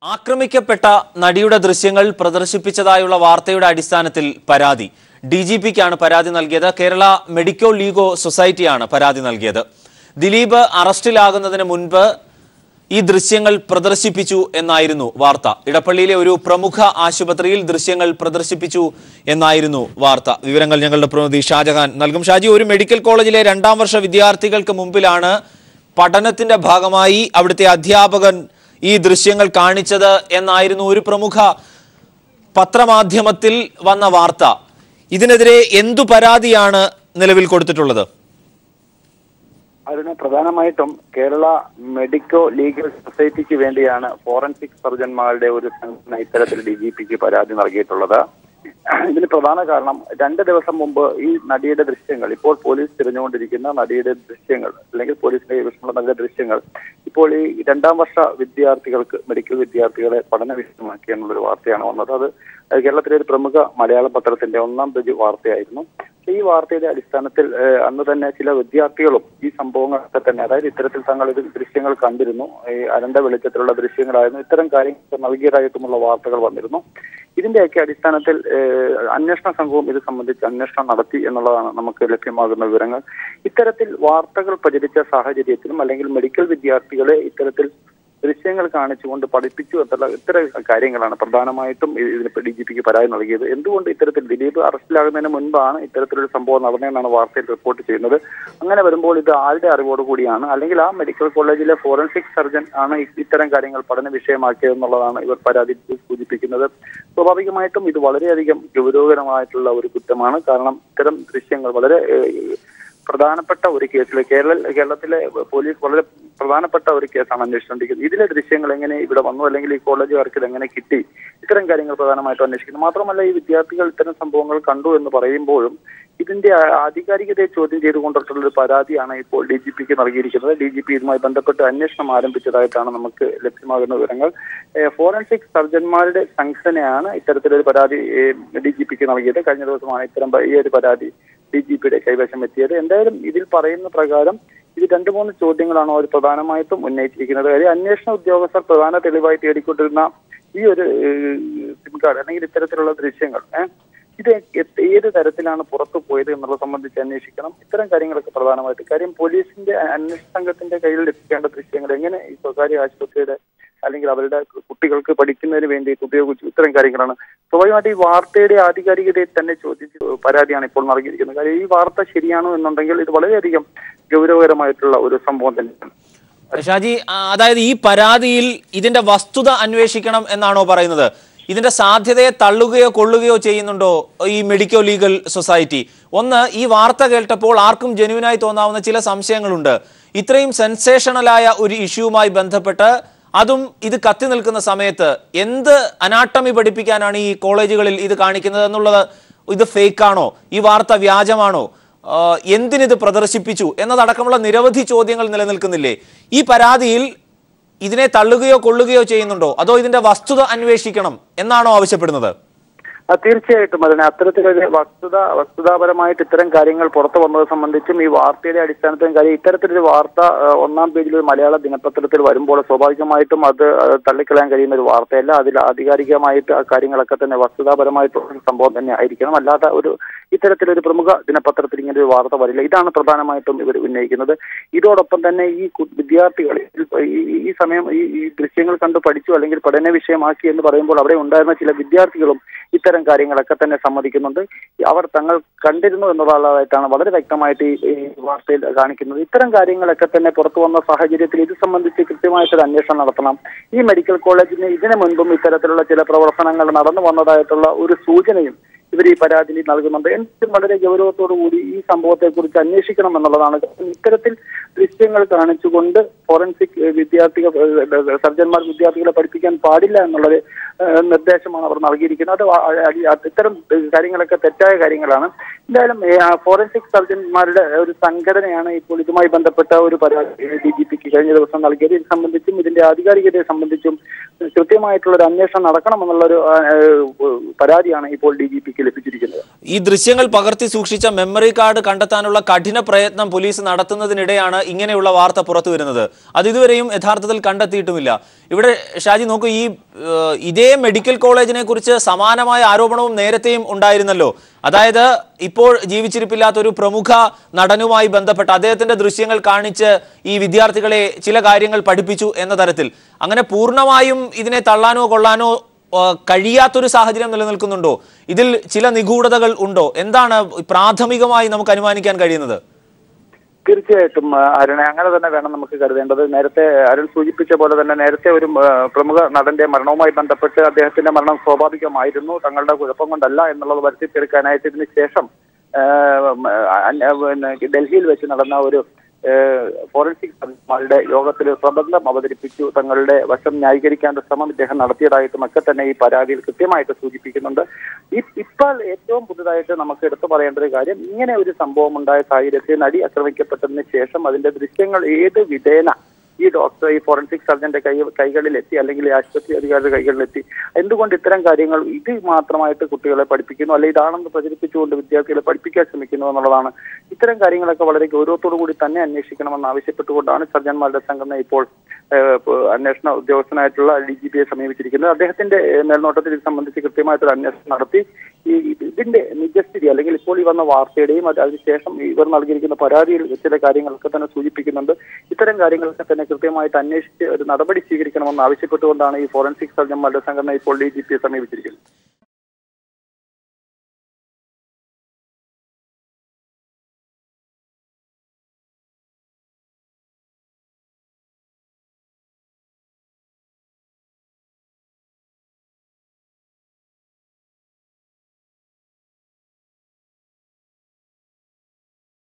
ആക്രമിക്കപ്പെട്ട നടിയുടെ ദൃശ്യങ്ങൾ പ്രദർശിപ്പിച്ചതായുള്ള വാർത്തയുടെ അടിസ്ഥാനത്തിൽ പരാതി ഡിജിപിക്കാണ് പരാതി നൽകിയത്. കേരള മെഡിക്കൽ ലീഗൽ സൊസൈറ്റിയാണ് പരാതി നൽകിയത്. ദിലീപ് അറസ്റ്റിലാകുന്നതിന് മുൻപ് ഈ ദൃശ്യങ്ങൾ പ്രദർശിപ്പിച്ചു എന്നായിരുന്നു വാർത്ത. ഇടപ്പള്ളിയിലെ ഒരു പ്രമുഖ ആശുപത്രിയിൽ ദൃശ്യങ്ങൾ പ്രദർശിപ്പിച്ചു എന്നായിരുന്നു വാർത്ത. വിവരങ്ങൾ ഞങ്ങളുടെ പ്രതിനിധി ഷാജഹാൻ നൽകും. ഷാജി, ഒരു മെഡിക്കൽ കോളേജിലെ 2ാം വർഷ വിദ്യാർത്ഥികൾക്ക് മുമ്പിലാണ് പഠനത്തിന്റെ ഭാഗമായി അവിടുത്തെ അധ്യാപകൻ ഈ ദൃശ്യങ്ങൾ കാണിച്ചത് എന്നായിരുന്നു ഒരു പ്രമുഖ പത്രമാധ്യമത്തിൽ വന്ന വാർത്ത. ഇതിനെതിരെ എന്തു പരാതിയാണ് നിലവിൽ കൊടുത്തിട്ടുള്ളത്? അതിന് പ്രധാനമായിട്ടും കേരള മെഡിക്കൽ ലീഗൽ സൊസൈറ്റിക്ക് വേണ്ടിയാണ് ഫോറൻസിക് സർജന്മാരുടെ ഒരു സംഘടന ഇത്തരത്തിൽ ഡിജിപിക്ക് പരാതി നൽകിയിട്ടുള്ളത്. ഇതിന് പ്രധാന കാരണം 2 ദിവസം മുമ്പ് ഈ നടിയുടെ ദൃശ്യങ്ങൾ, ഇപ്പോൾ പോലീസ് തിരഞ്ഞുകൊണ്ടിരിക്കുന്ന നടിയുടെ ദൃശ്യങ്ങൾ അല്ലെങ്കിൽ പോലീസിന്റെ കൈവശമുള്ള നല്ല ദൃശ്യങ്ങൾ ഇപ്പോൾ ഈ 2ാം വർഷ വിദ്യാർത്ഥികൾക്ക്, മെഡിക്കൽ വിദ്യാർത്ഥികളെ പഠന വിഷയമാക്കി എന്നുള്ളൊരു വാർത്തയാണ് വന്നത്. അത് കേരളത്തിലെ ഒരു പ്രമുഖ മലയാള പത്രത്തിന്റെ 1ാം പേജ് വാർത്തയായിരുന്നു. ഈ വാർത്തയുടെ അടിസ്ഥാനത്തിൽ അന്ന് തന്നെ ചില വിദ്യാർത്ഥികളും ഈ സംഭവങ്ങളൊക്കെ തന്നെ, അതായത് ഇത്തരത്തിൽ തങ്ങൾ ഇത് ദൃശ്യങ്ങൾ കണ്ടിരുന്നു, ഈ അനന്ത വെളിച്ചത്തിലുള്ള ദൃശ്യങ്ങളായിരുന്നു, ഇത്തരം കാര്യങ്ങൾ നൽകിയതായിട്ടുമുള്ള വാർത്തകൾ വന്നിരുന്നു. ഇതിന്റെയൊക്കെ അടിസ്ഥാനത്തിൽ അന്വേഷണ സംഘവും ഇത് സംബന്ധിച്ച് അന്വേഷണം നടത്തി എന്നുള്ളതാണ് നമുക്ക് ലഭ്യമാകുന്ന വിവരങ്ങൾ. ഇത്തരത്തിൽ വാർത്തകൾ പ്രചരിച്ച സാഹചര്യത്തിലും അല്ലെങ്കിൽ മെഡിക്കൽ വിദ്യാർത്ഥികളെ ഇത്തരത്തിൽ ദൃശ്യങ്ങൾ കാണിച്ചുകൊണ്ട് പഠിപ്പിച്ചു എന്നുള്ള ഇത്തരം കാര്യങ്ങളാണ് പ്രധാനമായിട്ടും ഇതിന് ഡിജിപിക്ക് പരാതി നൽകിയത്. എന്തുകൊണ്ട് ഇത്തരത്തിൽ ദിലീപ് അറസ്റ്റിലാകുന്നതിന് മുൻപാണ് ഇത്തരത്തിലൊരു സംഭവം നടന്നതെന്നാണ് വാർത്തയിൽ റിപ്പോർട്ട് ചെയ്യുന്നത്. അങ്ങനെ വരുമ്പോൾ ഇത് ആരുടെ അറിവോട് കൂടിയാണ്, അല്ലെങ്കിൽ ആ മെഡിക്കൽ കോളേജിലെ ഫോറൻസിക് സർജൻ ആണ് ഇത്തരം കാര്യങ്ങൾ പഠന വിഷയമാക്കിയതെന്നുള്ളതാണ് ഇവർ പരാതി സൂചിപ്പിക്കുന്നത്. സ്വാഭാവികമായിട്ടും ഇത് വളരെയധികം ഗൗരവകരമായിട്ടുള്ള ഒരു കുറ്റമാണ്. കാരണം ഇത്തരം ദൃശ്യങ്ങൾ വളരെ പ്രധാനപ്പെട്ട ഒരു കേസിൽ കേരളത്തിലെ പോലീസ് വളരെ പ്രധാനപ്പെട്ട ഒരു കേസാണ് അന്വേഷിച്ചുകൊണ്ടിരിക്കുന്നത്. ഇതിലെ ദൃശ്യങ്ങൾ എങ്ങനെ ഇവിടെ വന്നു, അല്ലെങ്കിൽ ഈ കോളേജുകാർക്ക് ഇത് എങ്ങനെ കിട്ടി, ഇത്തരം കാര്യങ്ങൾ പ്രധാനമായിട്ടും അന്വേഷിക്കുന്നു. മാത്രമല്ല ഈ വിദ്യാർത്ഥികൾ ഇത്തരം സംഭവങ്ങൾ കണ്ടു എന്ന് പറയുമ്പോഴും ഇതിന്റെ ആധികാരികതയെ ചോദ്യം ചെയ്തുകൊണ്ടിട്ടുള്ള ഒരു പരാതിയാണ് ഇപ്പോൾ ഡിജിപിക്ക് നൽകിയിരിക്കുന്നത്. ഡിജിപി ഇതുമായി ബന്ധപ്പെട്ട് അന്വേഷണം ആരംഭിച്ചതായിട്ടാണ് നമുക്ക് ലഭ്യമാകുന്ന വിവരങ്ങൾ. ഫോറൻസിക് സർജന്മാരുടെ സംഘടനയാണ് ഇത്തരത്തിലൊരു പരാതി ഡിജിപിക്ക് നൽകിയത്. കഴിഞ്ഞ ദിവസമാണ് ഈ ഒരു പരാതി ഡിജിപിയുടെ കൈവശം എത്തിയത്. എന്തായാലും ഇതിൽ പറയുന്ന പ്രകാരം ഇത് 2-3 ചോദ്യങ്ങളാണ് അവർ പ്രധാനമായിട്ടും ഉന്നയിച്ചിരിക്കുന്നത്. കാര്യം അന്വേഷണ ഉദ്യോഗസ്ഥർ പ്രധാന തെളിവായി തേടിക്കൊണ്ടിരുന്ന ഈ ഒരു സിം കാർഡ് അല്ലെങ്കിൽ ഇത്തരത്തിലുള്ള ദൃശ്യങ്ങൾ ഇത് ഏത് തരത്തിലാണ് പുറത്തു പോയത് എന്നുള്ളത് സംബന്ധിച്ച് അന്വേഷിക്കണം. ഇത്തരം കാര്യങ്ങളൊക്കെ പ്രധാനമായിട്ട്. കാര്യം പോലീസിന്റെ അന്വേഷണ സംഘത്തിന്റെ കയ്യിൽ എത്തിക്കേണ്ട ദൃശ്യങ്ങൾ എങ്ങനെ ഈ സ്വകാര്യ ആശുപത്രിയുടെ അല്ലെങ്കിൽ അവരുടെ കുട്ടികൾക്ക് പഠിക്കുന്നതിന് വേണ്ടിയിട്ട് ഉപയോഗിച്ചു, ഇത്തരം കാര്യങ്ങളാണ്. സ്വാഭാവികമായിട്ട് ഈ വാർത്തയുടെ ആധികാരികതയെ തന്നെ ചോദിച്ച് പരാതിയാണ് ഇപ്പോൾ നൽകിയിരിക്കുന്നത്. കാര്യം ഈ വാർത്ത ശരിയാണോ എന്നുണ്ടെങ്കിൽ ഇത് വളരെയധികം ഗൗരവകരമായിട്ടുള്ള ഒരു സംഭവം തന്നെയാണ്. ഷാജി, അതായത് ഈ പരാതിയിൽ ഇതിന്റെ വസ്തുത അന്വേഷിക്കണം എന്നാണോ പറയുന്നത്? ഇതിന്റെ സാധ്യതയെ തള്ളുകയോ കൊള്ളുകയോ ചെയ്യുന്നുണ്ടോ ഈ മെഡിക്കൽ ലീഗൽ സൊസൈറ്റി? ഒന്ന്, ഈ വാർത്ത കേട്ടപ്പോൾ ആർക്കും ജെന്യുവിനായി തോന്നാവുന്ന ചില സംശയങ്ങളുണ്ട്. ഇത്രയും സെൻസേഷണലായ ഒരു ഇഷ്യൂവുമായി ബന്ധപ്പെട്ട്, അതും ഇത് കത്തി നിൽക്കുന്ന സമയത്ത് എന്ത് അനാട്ടമി പഠിപ്പിക്കാനാണ് ഈ കോളേജുകളിൽ ഇത് കാണിക്കുന്നത് എന്നുള്ളത്? ഇത് ഫേക്കാണോ? ഈ വാർത്ത വ്യാജമാണോ? എന്തിനിത് പ്രദർശിപ്പിച്ചു എന്നതടക്കമുള്ള നിരവധി ചോദ്യങ്ങൾ നിലനിൽക്കുന്നില്ലേ? ഈ പരാതിയിൽ ഇതിനെ തള്ളുകയോ കൊള്ളുകയോ ചെയ്യുന്നുണ്ടോ, അതോ ഇതിന്റെ വസ്തുത അന്വേഷിക്കണം എന്നാണോ ആവശ്യപ്പെടുന്നത്? തീർച്ചയായിട്ടും അതിന് അത്തരത്തിലൊരു വസ്തുതാപരമായിട്ട് ഇത്തരം കാര്യങ്ങൾ പുറത്തു വന്നത് സംബന്ധിച്ചും ഈ വാർത്തയുടെ അടിസ്ഥാനത്തിലും കാര്യം ഇത്തരത്തിലൊരു വാർത്ത 1ാം പേജിൽ മലയാള ദിനപത്രത്തിൽ വരുമ്പോൾ സ്വാഭാവികമായിട്ടും അത് തള്ളിക്കളയാൻ കഴിയുന്ന ഒരു വാർത്തയല്ല. അതിൽ ആധികാരികമായിട്ട് ആ കാര്യങ്ങളൊക്കെ തന്നെ വസ്തുതാപരമായിട്ടുള്ള സംഭവം തന്നെ ആയിരിക്കണം. അല്ലാതെ ഇത്തരത്തിലൊരു പ്രമുഖ ദിനപത്രത്തിൽ ഇങ്ങനെ ഒരു വാർത്ത വരില്ല. ഇതാണ് പ്രധാനമായിട്ടും ഇവർ ഉന്നയിക്കുന്നത്. ഇതോടൊപ്പം തന്നെ ഈ വിദ്യാർത്ഥികൾ ഈ സമയം ഈ ദൃശ്യങ്ങൾ കണ്ട് പഠിച്ചു അല്ലെങ്കിൽ പഠന വിഷയമാക്കി എന്ന് പറയുമ്പോൾ അവിടെ ഉണ്ടായിരുന്ന ചില വിദ്യാർത്ഥികളും ഇത്തരം കാര്യങ്ങളൊക്കെ തന്നെ സമ്മതിക്കുന്നുണ്ട്. അവർ തങ്ങൾ കണ്ടിരുന്നു എന്നുള്ളതായിട്ടാണ് വളരെ വ്യക്തമായിട്ട് ഈ വാർത്തയിൽ കാണിക്കുന്നത്. ഇത്തരം കാര്യങ്ങളൊക്കെ തന്നെ പുറത്തു വന്ന സാഹചര്യത്തിൽ ഇത് സംബന്ധിച്ച് കൃത്യമായിട്ടൊരു അന്വേഷണം നടത്തണം. ഈ മെഡിക്കൽ കോളേജിന് ഇതിനു മുൻപും ഇത്തരത്തിലുള്ള ചില പ്രവർത്തനങ്ങൾ നടന്നു വന്നതായിട്ടുള്ള ഒരു സൂചനയും ഇവർ ഈ പരാതിയിൽ നൽകുന്നുണ്ട്. എന്നിട്ടും വളരെ ഗൗരവത്തോടു കൂടി ഈ സംഭവത്തെക്കുറിച്ച് അന്വേഷിക്കണം എന്നുള്ളതാണ്. ഇത്തരത്തിൽ ദൃശ്യങ്ങൾ കാണിച്ചുകൊണ്ട് ഫോറൻസിക് സർജന്മാർ വിദ്യാർത്ഥികളെ പഠിപ്പിക്കാൻ പാടില്ല എന്നുള്ളത് നിർദ്ദേശമാണ് അവർ നൽകിയിരിക്കുന്നത്. അത് ഇത്തരം കാര്യങ്ങളൊക്കെ തെറ്റായ കാര്യങ്ങളാണ്. എന്തായാലും ഫോറൻസിക് സർജന്മാരുടെ ഒരു സംഘടനയാണ് ഇപ്പോൾ ഇതുമായി ബന്ധപ്പെട്ട ഒരു പരാതി ഡിജിപിക്ക് കഴിഞ്ഞ ദിവസം നൽകിയത്. ഇത് സംബന്ധിച്ചും ഇതിന്റെ ആധികാരികതയെ സംബന്ധിച്ചും കൃത്യമായിട്ടുള്ള ഒരു അന്വേഷണം നടക്കണമെന്നുള്ളൊരു പരാതിയാണ് ഇപ്പോൾ ഡിജിപിക്ക് എനിക്ക് ലഭിച്ചിരിക്കുന്നത്. ഈ ദൃശ്യങ്ങൾ പകർത്തി സൂക്ഷിച്ച മെമ്മറി കാർഡ് കണ്ടെത്താനുള്ള കഠിന പ്രയത്നം പോലീസ് നടത്തുന്നതിനിടെയാണ് ഇങ്ങനെയുള്ള വാർത്ത പുറത്തു വരുന്നത്. അത് ഇതുവരെയും യഥാർത്ഥത്തിൽ കണ്ടെത്തിയിട്ടുമില്ല. ഇവിടെ ഷാജി നോക്കൂ, ഇതേ മെഡിക്കൽ കോളേജിനെ കുറിച്ച് സമാനമായ ആരോപണവും നേരത്തെയും ഉണ്ടായിരുന്നല്ലോ. അതായത് ഇപ്പോൾ ജീവിച്ചിരിപ്പില്ലാത്ത ഒരു പ്രമുഖ നടനുമായി ബന്ധപ്പെട്ട് അദ്ദേഹത്തിന്റെ ദൃശ്യങ്ങൾ കാണിച്ച് ഈ വിദ്യാർത്ഥികളെ ചില കാര്യങ്ങൾ പഠിപ്പിച്ചു എന്ന തരത്തിൽ. അങ്ങനെ പൂർണ്ണമായും ഇതിനെ തള്ളാനോ കൊള്ളാനോ കഴിയാത്തൊരു സാഹചര്യം നിലനിൽക്കുന്നുണ്ടോ? ഇതിൽ ചില നിഗൂഢതകൾ ഉണ്ടോ? എന്താണ് പ്രാഥമികമായി നമുക്ക് അനുമാനിക്കാൻ കഴിയുന്നത്? തീർച്ചയായിട്ടും അരുണെ, അങ്ങനെ തന്നെ വേണം നമുക്ക് കരുതേണ്ടത്. നേരത്തെ അരുൺ സൂചിപ്പിച്ച പോലെ തന്നെ നേരത്തെ ഒരു പ്രമുഖ നടന്റെ മരണവുമായി ബന്ധപ്പെട്ട് അദ്ദേഹത്തിന്റെ മരണം സ്വാഭാവികമായിരുന്നു, തങ്ങളുടെ കുഴപ്പം കൊണ്ടല്ല എന്നുള്ളത് വരുത്തി തീർക്കാനായിട്ട് ഇതിന് ശേഷം ഡൽഹിയിൽ വെച്ച് നടന്ന ഒരു ഫോറൻസിക് സർജന്മാരുടെ യോഗത്തിൽ പ്രബന്ധം അവതരിപ്പിച്ചു. തങ്ങളുടെ വശം ന്യായീകരിക്കാനുള്ള ശ്രമം ഇദ്ദേഹം നടത്തിയതായിട്ടും ഒക്കെ തന്നെ ഈ പരാതിയിൽ കൃത്യമായിട്ട് സൂചിപ്പിക്കുന്നുണ്ട്. ഇപ്പോൾ ഏറ്റവും പുതുതായിട്ട് നമുക്ക് എടുത്തു പറയേണ്ട ഒരു കാര്യം, ഇങ്ങനെ ഒരു സംഭവം ഉണ്ടായ സാഹചര്യത്തിൽ നടി ആക്രമിക്കപ്പെട്ടതിന് ശേഷം അതിന്റെ ദൃശ്യങ്ങൾ ഏത് വിധേന ഈ ഡോക്ടർ, ഈ ഫോറൻസിക് സർജന്റെ കൈകളിലെത്തി, അല്ലെങ്കിൽ ഈ ആശുപത്രി അധികാരിയുടെ കൈകളിലെത്തി? എന്തുകൊണ്ട് ഇത്തരം കാര്യങ്ങൾ ഇത് മാത്രമായിട്ട് കുട്ടികളെ പഠിപ്പിക്കുന്നു, അല്ലെങ്കിൽ ഇതാണെന്ന് പ്രചരിപ്പിച്ചുകൊണ്ട് വിദ്യാർത്ഥികളെ പഠിപ്പിക്കാൻ ശ്രമിക്കുന്നു എന്നുള്ളതാണ്. ഇത്തരം കാര്യങ്ങളൊക്കെ വളരെ ഗൗരവത്തോടു കൂടി തന്നെ അന്വേഷിക്കണമെന്ന് ആവശ്യപ്പെട്ടുകൊണ്ടാണ് സർജന്മാരുടെ സംഘടന ഇപ്പോൾ അന്വേഷണ ഉദ്യോഗസ്ഥനായിട്ടുള്ള DGPയെ സമീപിച്ചിരിക്കുന്നത്. അദ്ദേഹത്തിന്റെ മേൽനോട്ടത്തിൽ ഇത് സംബന്ധിച്ച് കൃത്യമായിട്ടൊരു അന്വേഷണം നടത്തി ഇതിന്റെ നിജസ്ഥിതി, അല്ലെങ്കിൽ ഇപ്പോൾ ഈ വന്ന വാർത്തയുടെയും അതിനുശേഷം ഇവർ നൽകിയിരിക്കുന്ന പരാതിയിൽ ചില കാര്യങ്ങളൊക്കെ തന്നെ സൂചിപ്പിക്കുന്നുണ്ട്. ഇത്തരം കാര്യങ്ങളൊക്കെ തന്നെ കൃത്യമായിട്ട് അന്വേഷിച്ച് ഒരു നടപടി സ്വീകരിക്കണമെന്ന് ആവശ്യപ്പെട്ടുകൊണ്ടാണ് ഈ ഫോറൻസിക് സർജന്മാരുടെ സംഘടന ഇപ്പോൾ DGPയെ സമീപിച്ചിരിക്കുന്നത്.